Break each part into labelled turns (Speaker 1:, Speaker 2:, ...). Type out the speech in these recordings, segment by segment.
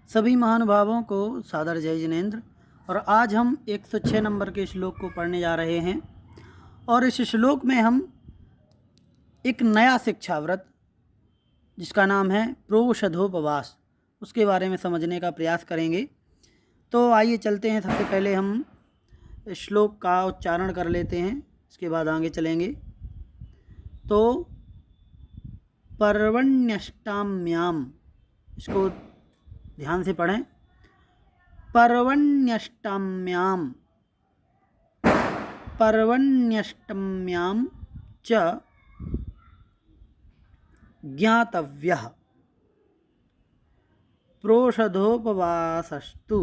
Speaker 1: सभी महानुभावों को सादर जय जिनेन्द्र। और आज हम 106 नंबर के श्लोक को पढ़ने जा रहे हैं। और इस श्लोक में हम एक नया शिक्षाव्रत जिसका नाम है प्रोषधोपवास, उसके बारे में समझने का प्रयास करेंगे। तो आइए चलते हैं। सबसे पहले हम श्लोक का उच्चारण कर लेते हैं, इसके बाद आगे चलेंगे। तो पर्वण्यष्टाम्याम, इसको ध्यान से पढ़ें। पर्वण्यष्टम्याम, पर्वण्यष्टम्याम च ज्ञातव्यः प्रोषधोपवासस्तु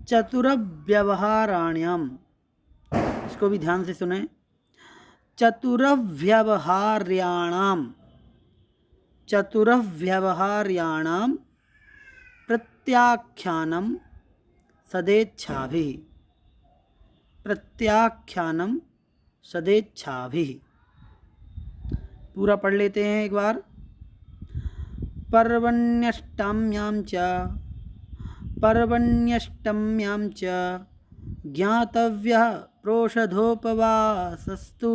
Speaker 1: चतुरव्यवहाराण्याम। इसको भी ध्यान से सुने। चतुरव्यवहार्याणाम प्रत्याख्यानम सदेच्छाभिः। पूरा पढ़ लेते हैं एक बार। पर्वण्यष्टम्यां च ज्ञातव्यः प्रोषधोपवासस्तु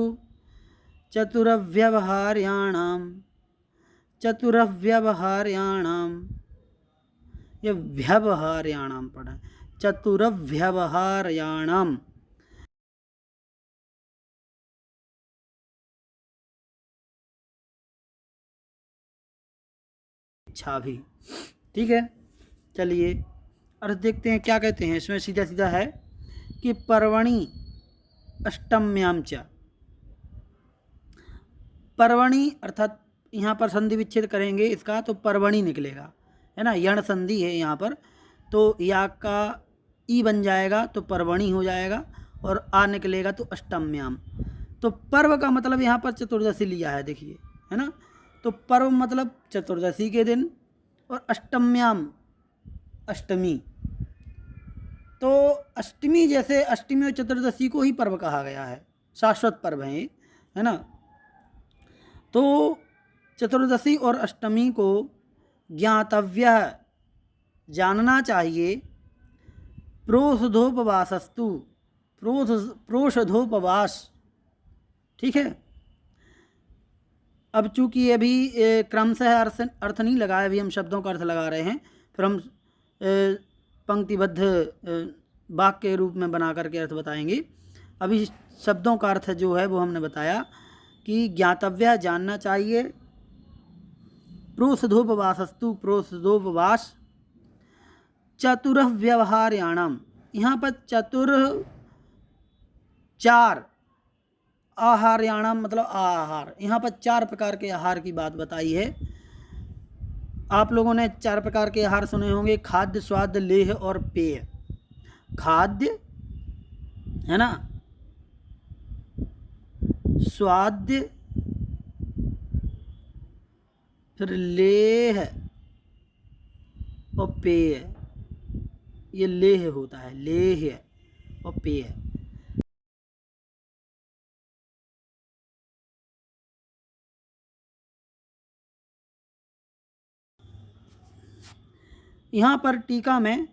Speaker 1: चतुरव्यवहार्याणाम ये व्यवहार्याणाम पढ़ा, चतुरव्यवहार्याणाम। इच्छा भी, ठीक है। चलिए अर्थ देखते हैं क्या कहते हैं। इसमें सीधा सीधा है कि पर्वणि अष्टम्याम च, पर्वणि अर्थात यहाँ पर संधि विच्छेद करेंगे इसका तो पर्वणि निकलेगा, है ना। यण संधि है यहाँ पर, तो या का ई बन जाएगा तो पर्वणि हो जाएगा, और आ निकलेगा तो अष्टम्याम। तो पर्व का मतलब यहाँ पर चतुर्दशी लिया है, देखिए, है ना। तो पर्व मतलब चतुर्दशी के दिन, और अष्टम्याम अष्टमी। तो अष्टमी, जैसे अष्टमी और चतुर्दशी को ही पर्व कहा गया है, शाश्वत पर्व है ना। तो चतुर्दशी और अष्टमी को ज्ञातव्य, जानना चाहिए। प्रोषधोपवासस्तु, प्रोषधोपवास, ठीक है। अब चूंकि अभी क्रमशः अर्थ नहीं लगा है, अभी हम शब्दों का अर्थ लगा रहे हैं, फिर हम पंक्तिबद्ध वाक्य के रूप में बना करके अर्थ बताएंगे। अभी शब्दों का अर्थ जो है वो हमने बताया कि ज्ञातव्य, जानना चाहिए। प्रोषधोपवासस्तु, प्रोषधोपवास। चतुरव्यवहार्याणाम, यहाँ पर चतुर चार, आहार्याणाम मतलब आहार, यहाँ पर 4 प्रकार के आहार की बात बताई है। आप लोगों ने 4 प्रकार के आहार सुने होंगे, खाद्य, स्वाद, लेह और पेय। खाद्य, है ना, स्वाद्य, फिर लेह और पेय। ये लेह होता है, लेह और पेय। यहाँ पर टीका में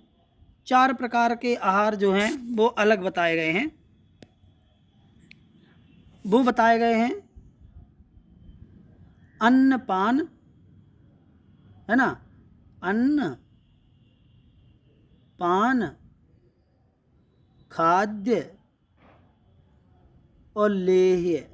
Speaker 1: 4 प्रकार के आहार जो हैं वो अलग बताए गए हैं। वो बताए गए हैं अन्न पान, है ना, अन्न पान, खाद्य और लेह्य।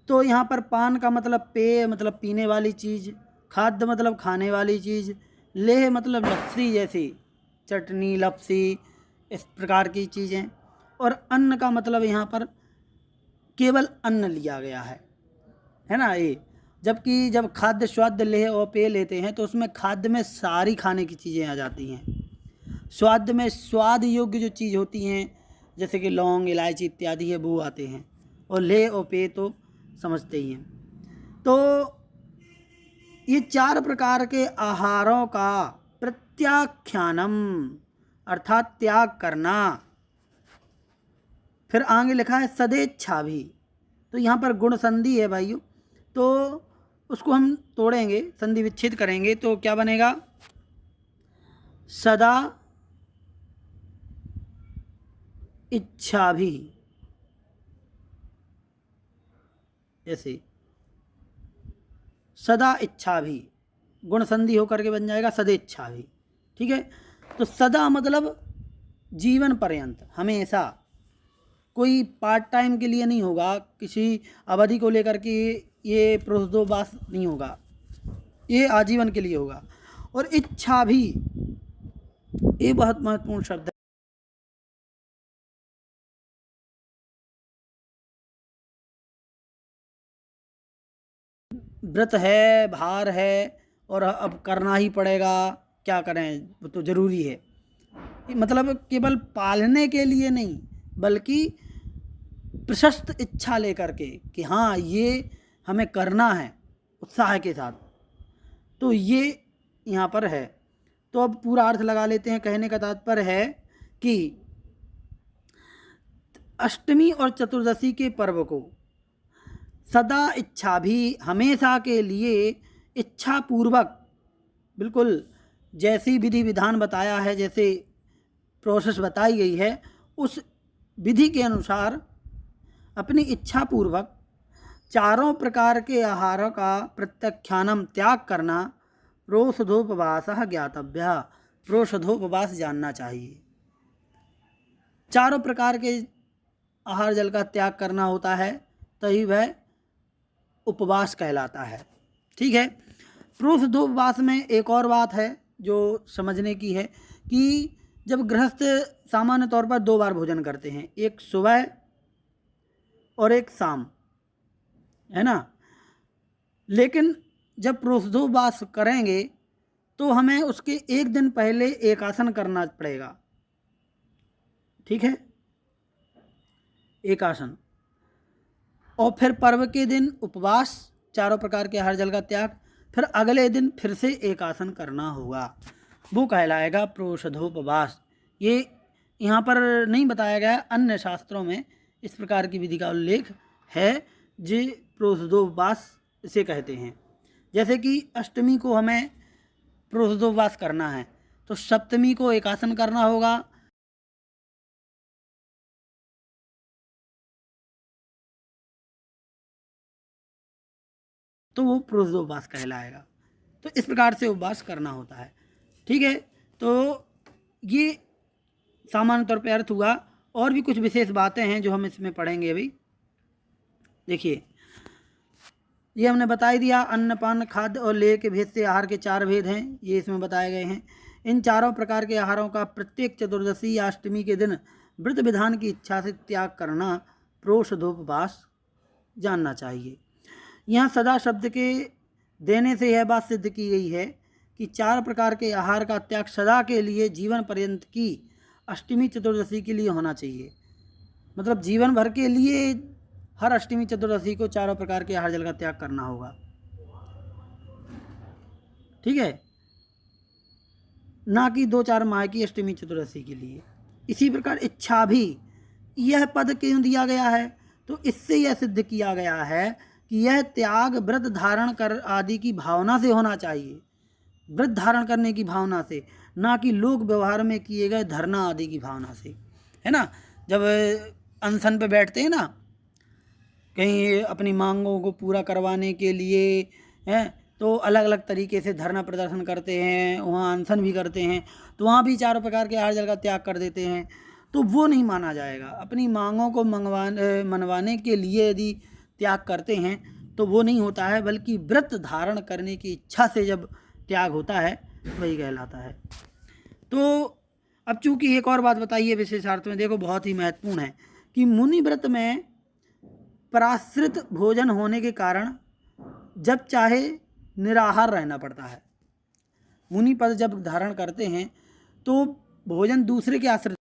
Speaker 1: तो यहाँ पर पान का मतलब पेय, मतलब पीने वाली चीज़। खाद्य मतलब खाने वाली चीज़। लेह मतलब लस्सी जैसी, चटनी, लपसी, इस प्रकार की चीज़ें। और अन्न का मतलब यहाँ पर केवल अन्न लिया गया है ना ये। जबकि जब खाद्य, स्वाद, लेह और पेय लेते हैं तो उसमें खाद्य में सारी खाने की चीज़ें आ जाती हैं। स्वाद में स्वाद योग्य जो चीज़ होती हैं जैसे कि लौंग, इलायची इत्यादि है, वो आते हैं। और लेह और पेय तो समझते ही हैं। तो ये 4 प्रकार के आहारों का प्रत्याख्यानम अर्थात त्याग करना। फिर आगे लिखा है सदेच्छा भी, तो यहाँ पर गुण संधि है भाइयों, तो उसको हम तोड़ेंगे, संधि विच्छेद करेंगे तो क्या बनेगा, सदा इच्छा भी, ऐसे सदा इच्छा भी, गुण संधि होकर के बन जाएगा सदेच्छा भी। ठीक है, तो सदा मतलब जीवन पर्यंत, हमेशा, कोई पार्ट टाइम के लिए नहीं होगा, किसी अवधि को लेकर के ये प्रोद्योबास नहीं होगा, ये आजीवन के लिए होगा। और इच्छा भी, ये बहुत महत्वपूर्ण शब्द है। व्रत है, भार है, और अब करना ही पड़ेगा, क्या करें, वो तो ज़रूरी है। मतलब केवल पालने के लिए नहीं, बल्कि प्रशस्त इच्छा लेकर के कि हाँ ये हमें करना है उत्साह के साथ, तो ये यहाँ पर है। तो अब पूरा अर्थ लगा लेते हैं। कहने का तात्पर्य है कि अष्टमी और चतुर्दशी के पर्व को सदा इच्छा भी, हमेशा के लिए इच्छा पूर्वक, बिल्कुल जैसी विधि विधान बताया है, जैसे प्रोसेस बताई गई है, उस विधि के अनुसार अपनी इच्छा पूर्वक चारों प्रकार के आहारों का प्रत्याख्यानम, त्याग करना, प्रोषधोपवास ज्ञातव्य, प्रोषधोपवास जानना चाहिए। चारों प्रकार के आहार जल का त्याग करना होता है, तभी वह उपवास कहलाता है। ठीक है, प्रोषधोपवास में एक और बात है जो समझने की है कि जब गृहस्थ सामान्य तौर पर 2 बार भोजन करते हैं, एक सुबह और एक शाम, है ना, लेकिन जब प्रोषधोपवास करेंगे तो हमें उसके एक दिन पहले एकासन करना पड़ेगा। ठीक है, एकासन, और फिर पर्व के दिन उपवास, चारों प्रकार के आहार जल का त्याग, फिर अगले दिन फिर से एकासन करना होगा, वो कहलाएगा प्रोषधोपवास। ये यहाँ पर नहीं बताया गया, अन्य शास्त्रों में इस प्रकार की विधि का उल्लेख है जो प्रोषधोपवास इसे कहते हैं। जैसे कि अष्टमी को हमें प्रोषधोपवास करना है तो सप्तमी को एकासन करना होगा, तो वो प्रोषधोपवास कहलाएगा। तो इस प्रकार से उपवास करना होता है। ठीक है, तो ये सामान्य तौर पर अर्थ हुआ। और भी कुछ विशेष बातें हैं जो हम इसमें पढ़ेंगे अभी। देखिए, ये हमने बता ही दिया, अन्न पान खाद्य और लेह के भेद से आहार के 4 भेद हैं, ये इसमें बताए गए हैं। इन चारों प्रकार के आहारों का प्रत्येक चतुर्दशी या अष्टमी के दिन व्रत विधान की इच्छा से त्याग करना प्रोषधोपवास जानना चाहिए। यहाँ सदा शब्द के देने से यह बात सिद्ध की गई है कि 4 प्रकार के आहार का त्याग सदा के लिए जीवन पर्यंत की अष्टमी चतुर्दशी के लिए होना चाहिए। मतलब जीवन भर के लिए हर अष्टमी चतुर्दशी को चारों प्रकार के आहार जल का त्याग करना होगा। ठीक है, ना कि 2-4 माह की अष्टमी चतुर्दशी के लिए। इसी प्रकार इच्छा भी, यह पद क्यों दिया गया है, तो इससे यह सिद्ध किया गया है कि यह त्याग व्रत धारण कर आदि की भावना से होना चाहिए, व्रत धारण करने की भावना से, ना कि लोक व्यवहार में किए गए धरना आदि की भावना से। है ना, जब अनशन पे बैठते हैं ना, कहीं अपनी मांगों को पूरा करवाने के लिए, हैं, तो अलग अलग तरीके से धरना प्रदर्शन करते हैं, वहाँ अनशन भी करते हैं, तो वहाँ भी 4 प्रकार के आहार जल का त्याग कर देते हैं, तो वो नहीं माना जाएगा। अपनी मांगों को मनवाने के लिए यदि त्याग करते हैं तो वो नहीं होता है, बल्कि व्रत धारण करने की इच्छा से जब त्याग होता है वही कहलाता है। तो अब चूंकि एक और बात बताइए विशेषार्थ में, देखो बहुत ही महत्वपूर्ण है कि मुनि व्रत में पराश्रित भोजन होने के कारण जब चाहे निराहार रहना पड़ता है। मुनि पद जब धारण करते हैं तो भोजन दूसरे के आश्रित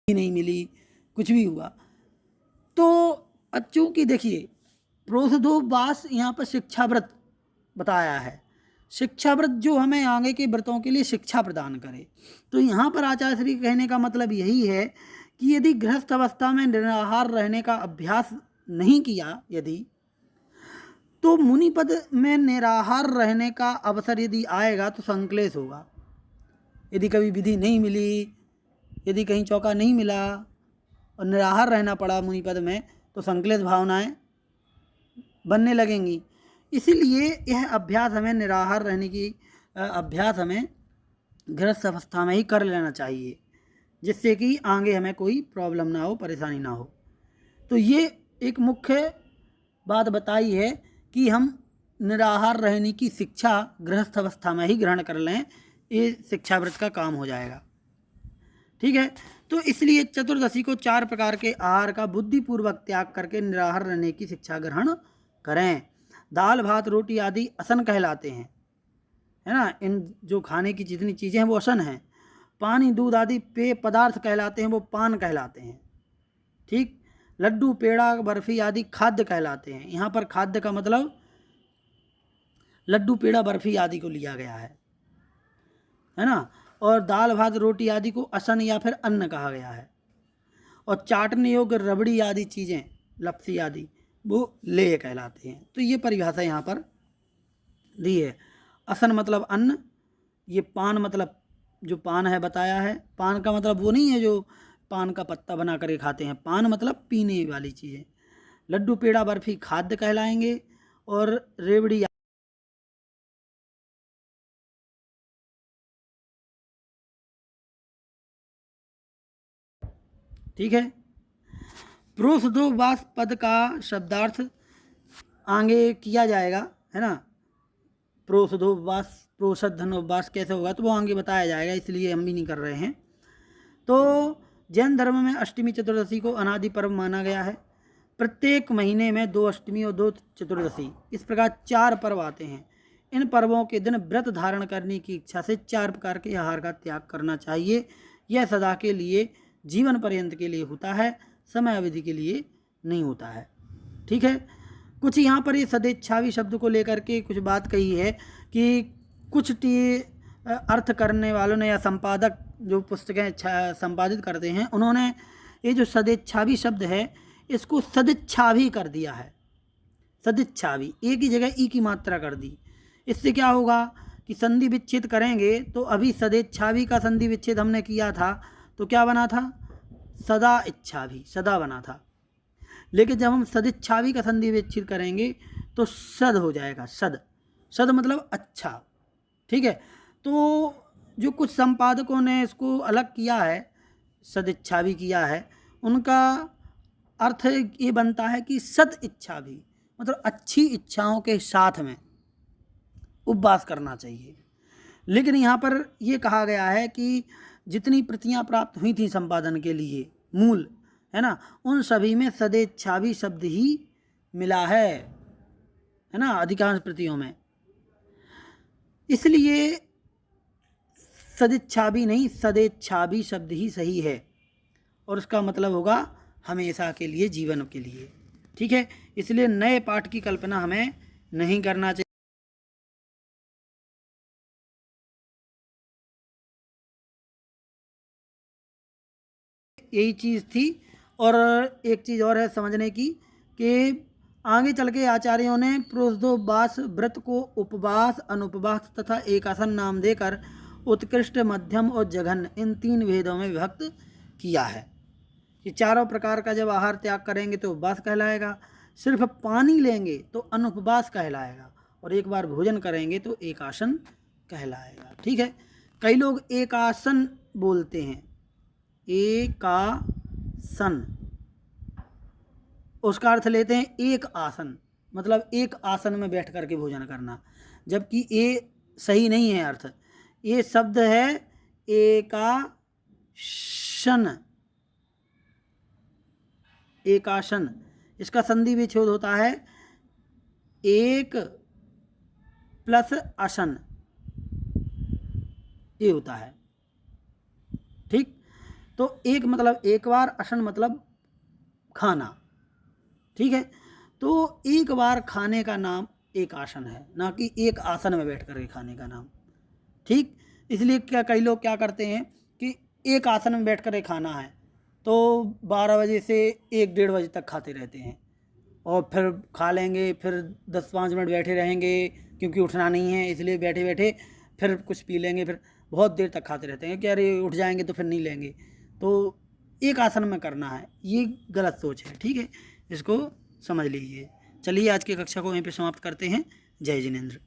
Speaker 1: नहीं मिली, कुछ भी हुआ, तो अब चूंकि देखिए प्रोषधोपवास यहाँ पर शिक्षाव्रत बताया है, शिक्षा व्रत जो हमें आगे के व्रतों के लिए शिक्षा प्रदान करे। तो यहाँ पर आचार्य श्री कहने का मतलब यही है कि यदि गृहस्थ अवस्था में निराहार रहने का अभ्यास नहीं किया, यदि तो मुनि पद में निराहार रहने का अवसर यदि आएगा तो संक्लेश होगा। यदि कभी विधि नहीं मिली, यदि कहीं चौका नहीं मिला और निराहार रहना पड़ा मुनि पद में, तो संक्लेश भावनाएं बनने लगेंगी। इसीलिए यह अभ्यास हमें निराहार रहने की अभ्यास हमें गृहस्थ अवस्था में ही कर लेना चाहिए, जिससे कि आगे हमें कोई प्रॉब्लम ना हो, परेशानी ना हो। तो ये एक मुख्य बात बताई है कि हम निराहार रहने की शिक्षा गृहस्थ अवस्था में ही ग्रहण कर लें, ये शिक्षा व्रत का काम हो जाएगा। ठीक है। तो इसलिए चतुर्दशी को 4 प्रकार के आहार का बुद्धिपूर्वक त्याग करके निराहार रहने की शिक्षा ग्रहण करें। दाल भात रोटी आदि असन कहलाते हैं, है ना। इन जो खाने की जितनी चीज़ें हैं वो असन हैं। पानी दूध आदि पेय पदार्थ कहलाते हैं, वो पान कहलाते हैं। ठीक। लड्डू पेड़ा बर्फी आदि खाद्य कहलाते हैं। यहाँ पर खाद्य का मतलब लड्डू पेड़ा बर्फी आदि को लिया गया है ना। और दाल भात रोटी आदि को असन या फिर अन्न कहा गया है। और चाटने योग्य रबड़ी आदि चीज़ें, लपसी आदि, वो लेय कहलाते हैं। तो ये परिभाषा यहाँ पर दी है। असन मतलब अन्न, ये पान मतलब जो पान है बताया है। पान का मतलब वो नहीं है जो पान का पत्ता बना करके खाते हैं, पान मतलब पीने वाली चीज़ें। लड्डू पेड़ा बर्फी खाद्य कहलाएंगे और रेवड़ी, ठीक है। प्रोसदोवास पद का शब्दार्थ आगे किया जाएगा, है ना। प्रोसदोवास, प्रोसधनोवास कैसे होगा तो वो आगे बताया जाएगा, इसलिए हम भी नहीं कर रहे हैं। तो जैन धर्म में अष्टमी चतुर्दशी को अनादि पर्व माना गया है। प्रत्येक महीने में 2 अष्टमी और 2 चतुर्दशी, इस प्रकार 4 पर्व आते हैं। इन पर्वों के दिन व्रत धारण करने की इच्छा से 4 प्रकार के आहार का त्याग करना चाहिए। यह सदा के लिए, जीवन पर्यंत के लिए होता है, समय अवधि के लिए नहीं होता है। ठीक है। कुछ यहाँ पर ये सदेच्छावी शब्द को लेकर के कुछ बात कही है कि कुछ अर्थ करने वालों ने या संपादक जो पुस्तकें संपादित करते हैं, उन्होंने ये जो सदेच्छावी शब्द है इसको सदिच्छावी कर दिया है। सदिच्छावी, एक ही जगह ई की मात्रा कर दी। इससे क्या होगा कि संधि विच्छेद करेंगे तो अभी सदेच्छावी का संधि विच्छेद हमने किया था तो क्या बना था, सदा इच्छावी, सदा बना था। लेकिन जब हम सदिच्छावी का संधि विच्छेद करेंगे तो सद हो जाएगा। सद, सद मतलब अच्छा। ठीक है। तो जो कुछ संपादकों ने इसको अलग किया है, सदिच्छावी किया है, उनका अर्थ ये बनता है कि सद इच्छा भी, मतलब अच्छी इच्छाओं के साथ में उपवास करना चाहिए। लेकिन यहाँ पर ये कहा गया है कि जितनी प्रतियां प्राप्त हुई थी संपादन के लिए मूल, है ना, उन सभी में सदेच्छावी शब्द ही मिला है ना, अधिकांश प्रतियों में। इसलिए सदिच्छावी नहीं, सदेच्छावी शब्द ही सही है और उसका मतलब होगा हमेशा के लिए, जीवन के लिए। ठीक है। इसलिए नए पाठ की कल्पना हमें नहीं करना चाहिए। यही चीज़ थी। और एक चीज़ और है समझने की कि आगे चल के आचार्यों ने प्रोसदोवास व्रत को उपवास, अनुपवास तथा एकासन नाम देकर उत्कृष्ट, मध्यम और जघन्य, इन 3 भेदों में विभक्त किया है। कि 4 प्रकार का जब आहार त्याग करेंगे तो उपवास कहलाएगा, सिर्फ पानी लेंगे तो अनुपवास कहलाएगा, और एक बार भोजन करेंगे तो एकासन कहलाएगा। ठीक है। कई लोग एकासन बोलते हैं, एकासन, उसका अर्थ लेते हैं एक आसन, मतलब एक आसन में बैठ करके भोजन करना, जबकि ये सही नहीं है अर्थ। ये शब्द है एकाशन, एकासन, इसका संधि विच्छेद होता है एक प्लस आसन, ये होता है। ठीक। तो एक मतलब एक बार, आसन मतलब खाना। ठीक है। तो एक बार खाने का नाम एक आसन है, ना कि एक आसन में बैठ कर के खाने का नाम। ठीक, इसलिए क्या कई लोग क्या करते हैं कि एक आसन में बैठ कर के खाना है तो 12 बजे से 1 डेढ़ बजे तक खाते रहते हैं, और फिर खा लेंगे, फिर 10-5 मिनट बैठे रहेंगे क्योंकि उठना नहीं है, इसलिए बैठे बैठे फिर कुछ पी लेंगे, फिर बहुत देर तक खाते रहते हैं कि अरे उठ जाएंगे तो फिर नहीं लेंगे। तो एक आसन में करना है, ये गलत सोच है। ठीक है, इसको समझ लीजिए। चलिए आज की कक्षा को यहीं पे समाप्त करते हैं। जय जिनेंद्र।